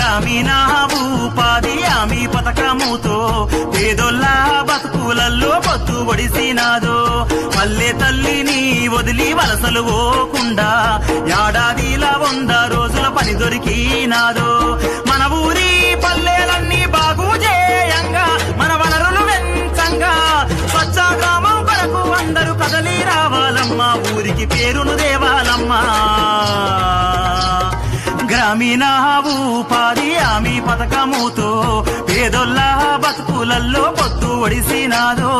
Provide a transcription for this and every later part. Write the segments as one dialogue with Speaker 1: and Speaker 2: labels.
Speaker 1: గ్రామీణ ఉపాధి హామీ పథకముతో పేదోళ్ళ బతుకులల్లో పొత్తు ఒడిసినాదో పల్లె తల్లిని వదిలి వలసలు పోకుండా ఏడాదిలా 100 రోజుల పని దొరికినాదో మన ఊరి పల్లెలన్నీ బాగు చేయంగా మన వనరులు వెంచంగా స్వచ్ఛ గ్రామం కొరకు అందరూ కదలి రావాలమ్మా ఊరికి పేరును దేవాలమ్మా గ్రామీణ ఉపాధి హామీ పథకముతో పేదోళ్ళ బతుకులల్లో పొత్తు ఒడిసినాదో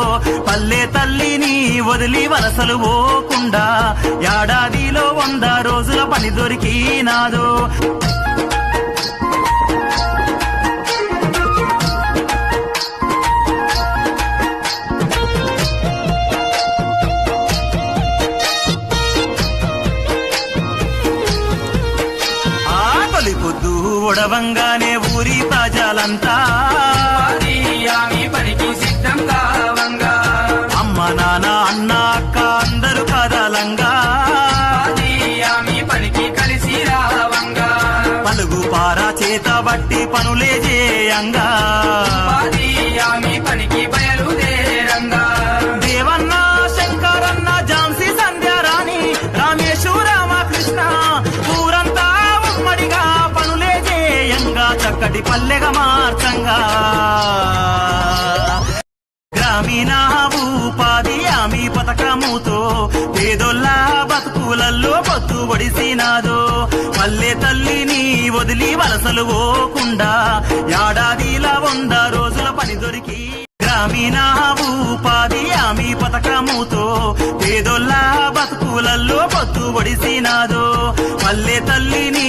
Speaker 1: పల్లె తల్లిని వదిలి వలసలు పోకుండా ఏడాదిలో 100 రోజుల పని దొరికినాదో పొద్దు ఒడవంగానే ఊరి ప్రజలంతా
Speaker 2: పనికి సిద్ధం కావంగా
Speaker 1: అమ్మ నాన్న అన్న అక్క అందరూ కదలంగా
Speaker 2: పనికి కలిసి రావంగా
Speaker 1: పలుగు పారా చేత బట్టి పనులే చేయంగా
Speaker 2: పనికి బయలుదేరంగా
Speaker 1: దేవన్న శంకరన్న ఝాన్సీ సంధ్యారాణి రామేశు రామకృష్ణ ఊరంతా ఉమ్మడిగా పనులే చేయంగా చక్కటి పల్లెగా మార్చంగా గ్రామీణ ఉపాధి హామీ పథకముతో పేదోళ్ళ బతుకులల్లో పొత్తు ఒడిసినాదో పల్లె తల్లిని వదిలి వలసలు పోకుండా ఏడాదిలా 100 రోజుల పని దొరికి గ్రామీణ ఉపాధి హామీ పథకముతో పేదోళ్ళ బతుకులల్లో పొత్తు ఒడిసినాదో పల్లె తల్లిని